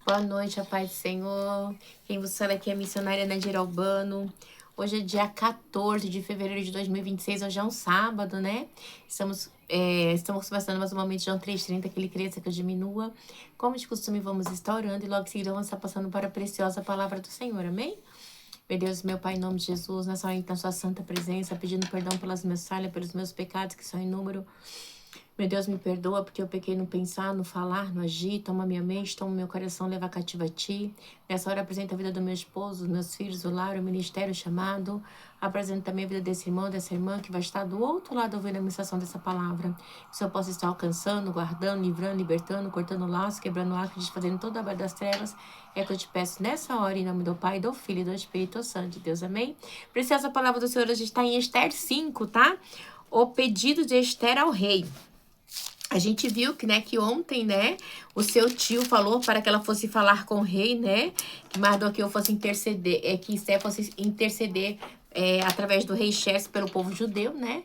Boa noite, a paz do Senhor. Quem vos fala aqui é a missionária Nadir Albano. Hoje é dia 14 de fevereiro de 2026, hoje é um sábado, né? Estamos conversando mais um momento de João 3,30, que ele cresça, que eu diminua. Como de costume, vamos estar orando e logo em seguida vamos estar passando para a preciosa palavra do Senhor, amém? Meu Deus, meu Pai, em nome de Jesus, nessa hora então sua santa presença, pedindo perdão pelas minhas falhas, pelos meus pecados que são em número. Meu Deus, me perdoa porque eu pequei no pensar, no falar, no agir. Toma minha mente, toma meu coração, leva cativo a ti. Nessa hora apresenta a vida do meu esposo, dos meus filhos, o lar, o ministério, o chamado. Apresenta também a vida desse irmão, dessa irmã que vai estar do outro lado ouvindo a ministração dessa palavra. Que eu possa estar alcançando, guardando, livrando, libertando, cortando laços, quebrando arcos, desfazendo toda a obra das trevas. É que eu te peço nessa hora, em nome do Pai, do Filho e do Espírito Santo de Deus. Amém? Preciosa palavra do Senhor, a gente está em Esther 5, tá? O pedido de Esther ao rei. A gente viu que ontem, né, o seu tio falou para que ela fosse falar com o rei, né, que Mardoqueu fosse interceder, que Esté fosse interceder através do rei Xerxes pelo povo judeu, né,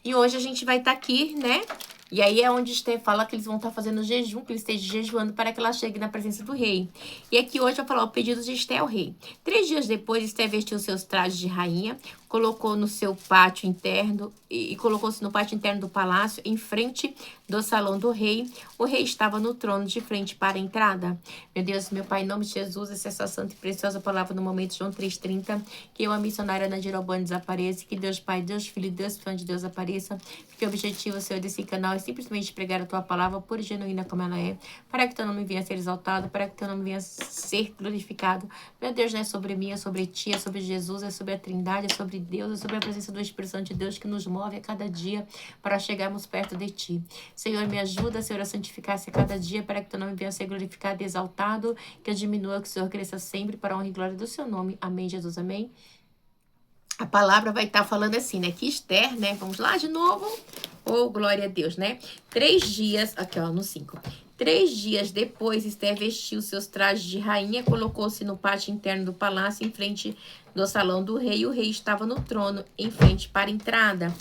e hoje a gente vai estar aqui, né, e aí é onde Esté fala que eles vão estar fazendo jejum, que eles estejam jejuando para que ela chegue na presença do rei. E aqui hoje eu vou falar o pedido de Esté ao rei. 3 dias depois, Esté vestiu seus trajes de rainha, colocou no seu pátio interno e colocou-se no pátio interno do palácio, em frente do salão do rei. O rei estava no trono de frente para a entrada. Meu Deus, meu Pai, em nome de Jesus, essa é essa santa e preciosa palavra no momento João 3,30, que eu, a missionária Nadir Albano, desapareça, que Deus Pai, Deus Filho e Deus Filho de Deus apareça, porque o objetivo, Senhor, desse canal é simplesmente pregar a tua palavra pura e genuína como ela é, para que teu nome venha a ser exaltado, para que teu nome venha a ser glorificado. Meu Deus, não é sobre mim, é sobre ti, é sobre Jesus, é sobre a Trindade, é sobre Deus, é sobre a presença do Espírito Santo de Deus que nos move a cada dia para chegarmos perto de ti. Senhor, me ajuda, Senhor, a santificar-se a cada dia para que teu nome venha a ser glorificado e exaltado, que eu diminua, que o Senhor cresça sempre para a honra e glória do seu nome. Amém, Jesus, amém. A palavra vai estar falando assim, né, que Esther, né, vamos lá de novo. Oh, glória a Deus, né? 3 dias, aqui ó, no 5. 3 dias depois, Esther vestiu seus trajes de rainha, colocou-se no pátio interno do palácio, em frente do salão do rei, e o rei estava no trono, em frente para a entrada.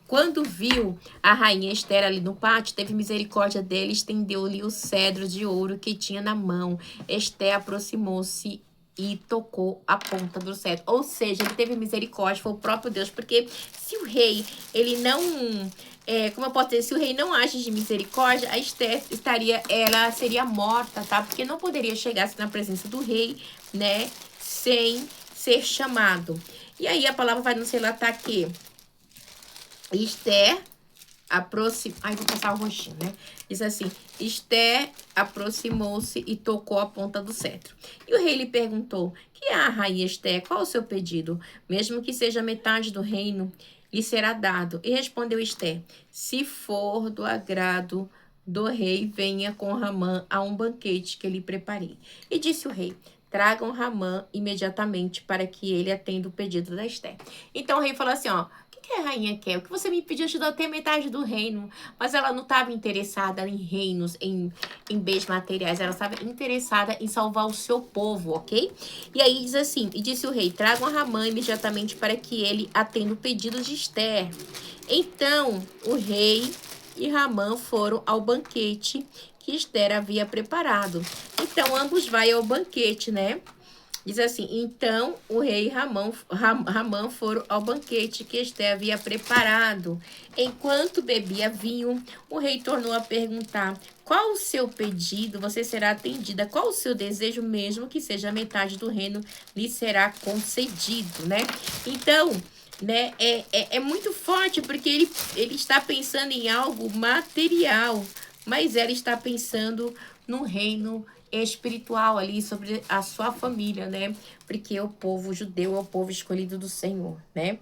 Quando viu a rainha Esther ali no pátio, teve misericórdia dele, estendeu-lhe o cedro de ouro que tinha na mão. Esther aproximou-se e tocou a ponta do cetro. Ou seja, ele teve misericórdia, foi o próprio Deus, porque se o rei, ele não... como eu posso dizer, se o rei não age de misericórdia, a Esther ela seria morta, tá? Porque não poderia chegar na presença do rei, né, sem ser chamado. E aí a palavra vai nos relatar que Esther aproximou... Ai, vou passar o roxinho, né? Diz assim, Esther aproximou-se e tocou a ponta do cetro. E o rei lhe perguntou, que há, rainha Esther, qual o seu pedido? Mesmo que seja metade do reino, lhe será dado. E respondeu Esther, se for do agrado do rei, venha com Ramã a um banquete que lhe preparei. E disse o rei, tragam Ramã imediatamente para que ele atenda o pedido da Esther. Então o rei falou assim, ó, o que a rainha quer? O que você me pediu? Eu te dou até metade do reino. Mas ela não estava interessada em reinos, em bens materiais. Ela estava interessada em salvar o seu povo, ok? E aí diz assim, e disse o rei, tragam a Ramã imediatamente para que ele atenda o pedido de Esther. Então o rei e Ramã foram ao banquete que Esther havia preparado. Então ambos vai ao banquete, né? Diz assim, então o rei e Ramã foram ao banquete que Esther havia preparado. Enquanto bebia vinho, o rei tornou a perguntar, qual o seu pedido? Você será atendida. Qual o seu desejo? Mesmo que seja metade do reino, lhe será concedido, né? Então, né, é muito forte, porque ele está pensando em algo material, mas ela está pensando no reino espiritual ali, sobre a sua família, né? Porque o povo judeu é o povo escolhido do Senhor, né?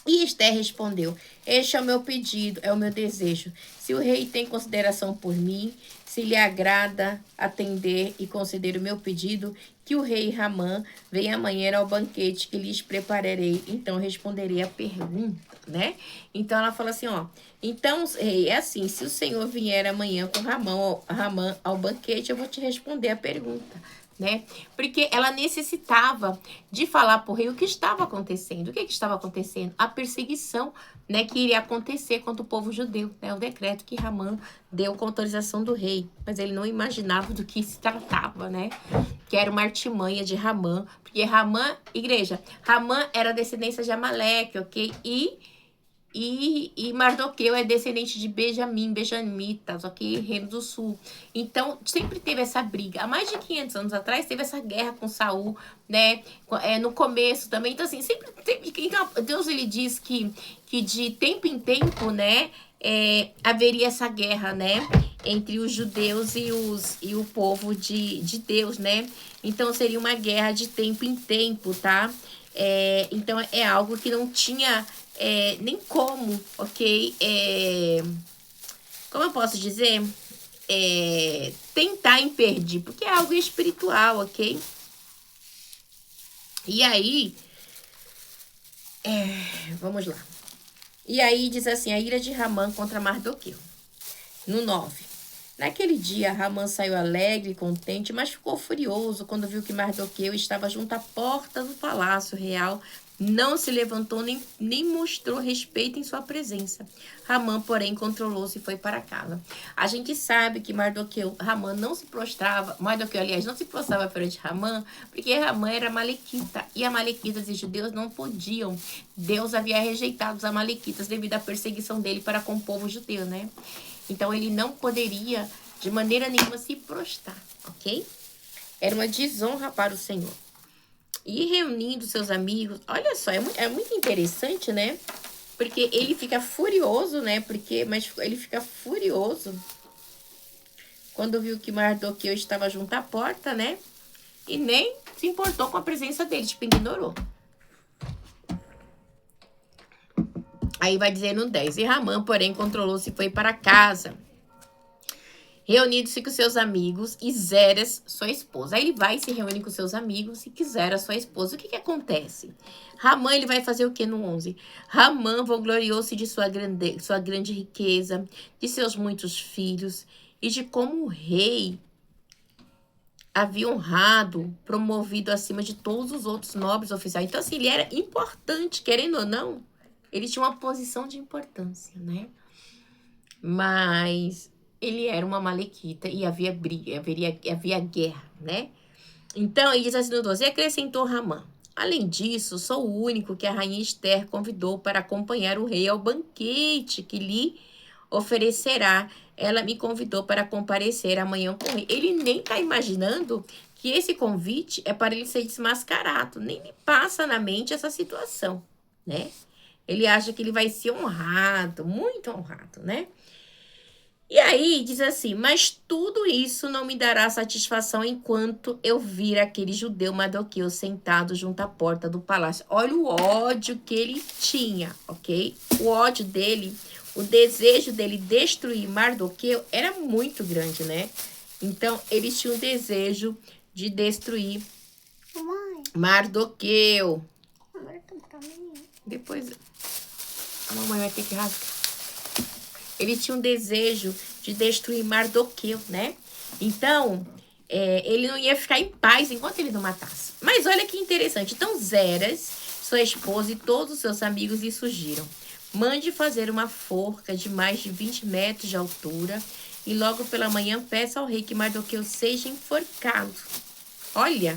E Esther respondeu, este é o meu pedido, é o meu desejo. Se o rei tem consideração por mim, se lhe agrada atender e conceder o meu pedido, que o rei Ramã venha amanhã ao banquete que lhes prepararei. Então responderei a pergunta, né? Então ela fala assim, ó. Então, rei, é assim, se o Senhor vier amanhã com Ramã ao banquete, eu vou te responder a pergunta, né? Porque ela necessitava de falar para o rei o que estava acontecendo. O que estava acontecendo? A perseguição, né, que iria acontecer contra o povo judeu, né? O decreto que Ramã deu com autorização do rei. Mas ele não imaginava do que se tratava, né? Que era uma artimanha de Ramã. Porque Ramã, igreja, Ramã era descendência de Amaleque, ok? E Mardoqueu é descendente de Benjamim, benjamitas, ok? Reino do Sul. Então, sempre teve essa briga. Há mais de 500 anos atrás, teve essa guerra com Saul, né? No começo também. Então, assim, sempre teve... Então, Deus, ele diz que de tempo em tempo, né? Haveria essa guerra, né? Entre os judeus e o povo de Deus, né? Então, seria uma guerra de tempo em tempo, tá? Então, é algo que não tinha... nem como, ok? Como eu posso dizer? Tentar impedir, porque é algo espiritual, ok? E aí, vamos lá. E aí diz assim, a ira de Ramã contra Mardoqueu. No 9. Naquele dia, Ramã saiu alegre e contente, mas ficou furioso quando viu que Mardoqueu estava junto à porta do palácio real. Não se levantou nem mostrou respeito em sua presença. Ramã, porém, controlou-se e foi para casa. A gente sabe que Ramã não se prostrava, Mardoqueu, aliás, não se prostrava perante Ramã, porque Ramã era malequita, e amalequitas e judeus não podiam. Deus havia rejeitado os amalequitas devido à perseguição dele para com o povo judeu, né? Então, ele não poderia, de maneira nenhuma, se prostrar, ok? Era uma desonra para o Senhor. E reunindo seus amigos, olha só, é muito interessante, né? Porque ele fica furioso, né? Mas ele fica furioso quando viu que Mardoqueu estava junto à porta, né? E nem se importou com a presença dele, tipo, ignorou. Aí vai dizer no 10. E Ramã, porém, controlou-se e foi para casa, reunindo-se com seus amigos e Zeras, sua esposa. Aí ele vai se reúne com seus amigos e quiser a sua esposa. O que acontece? Ramã, ele vai fazer o que no 11? Ramã vangloriou-se de sua grande riqueza, de seus muitos filhos e de como o rei havia honrado, promovido acima de todos os outros nobres oficiais. Então, assim, ele era importante, querendo ou não, ele tinha uma posição de importância, né? Mas ele era uma malequita e havia briga, havia guerra, né? Então, ele diz assim no 12, e acrescentou Ramã. Além disso, sou o único que a rainha Esther convidou para acompanhar o rei ao banquete que lhe oferecerá. Ela me convidou para comparecer amanhã com o rei. Ele nem está imaginando que esse convite é para ele ser desmascarado. Nem lhe passa na mente essa situação, né? Ele acha que ele vai ser honrado, muito honrado, né? E aí diz assim, mas tudo isso não me dará satisfação enquanto eu vir aquele judeu Mardoqueu sentado junto à porta do palácio. Olha o ódio que ele tinha, ok? O ódio dele, o desejo dele destruir Mardoqueu era muito grande, né? Então, eles tinham o desejo de destruir Mardoqueu. Depois a mamãe vai ter que rasgar. Ele tinha um desejo de destruir Mardoqueu, né? Então, ele não ia ficar em paz enquanto ele não matasse. Mas olha que interessante. Então, Zeras, sua esposa e todos os seus amigos lhe surgiram. Mande fazer uma forca de mais de 20 metros de altura e logo pela manhã peça ao rei que Mardoqueu seja enforcado. Olha,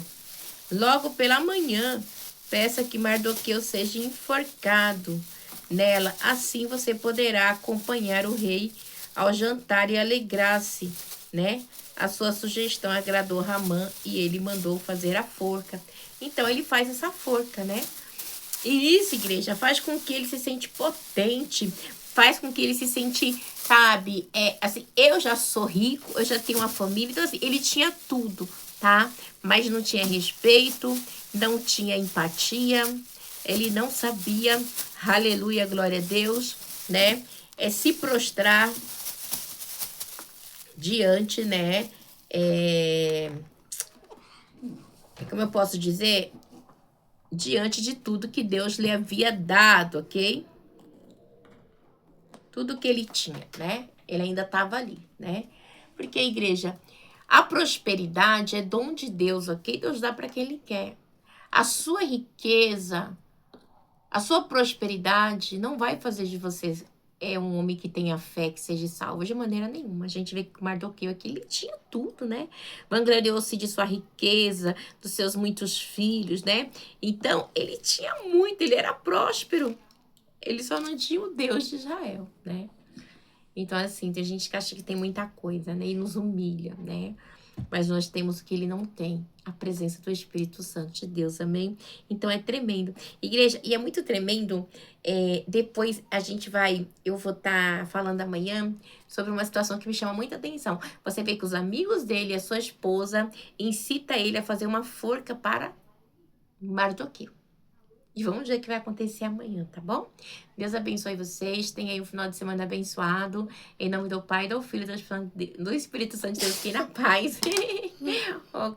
logo pela manhã peça que Mardoqueu seja enforcado nela. Assim você poderá acompanhar o rei ao jantar e alegrar-se, né? A sua sugestão agradou Ramã e ele mandou fazer a forca. Então, ele faz essa forca, né? E isso, igreja, faz com que ele se sente potente, faz com que ele se sente, sabe? Assim, eu já sou rico, eu já tenho uma família, então assim, ele tinha tudo, tá? Mas não tinha respeito, não tinha empatia, ele não sabia, aleluia, glória a Deus, né? Se prostrar diante, né? Como eu posso dizer? Diante de tudo que Deus lhe havia dado, ok? Tudo que ele tinha, né? Ele ainda estava ali, né? Porque, igreja, A prosperidade é dom de Deus, ok? Deus dá para quem Ele quer. A sua riqueza, a sua prosperidade não vai fazer de você um homem que tenha fé, que seja salvo de maneira nenhuma. A gente vê que o Mardoqueu aqui, ele tinha tudo, né? Vangloriou-se de sua riqueza, dos seus muitos filhos, né? Então, ele tinha muito, ele era próspero. Ele só não tinha o Deus de Israel, né? Então, assim, tem gente que acha que tem muita coisa, né? E nos humilha, né? Mas nós temos o que ele não tem, a presença do Espírito Santo de Deus, amém? Então é tremendo. Igreja, e é muito tremendo, depois eu vou estar falando amanhã sobre uma situação que me chama muita atenção. Você vê que os amigos dele, a sua esposa, incita ele a fazer uma forca para Mardoqueu. E vamos ver o que vai acontecer amanhã, tá bom? Deus abençoe vocês. Tenha aí um final de semana abençoado. Em nome do Pai, do Filho e do Espírito Santo de Deus, que na paz. Oh,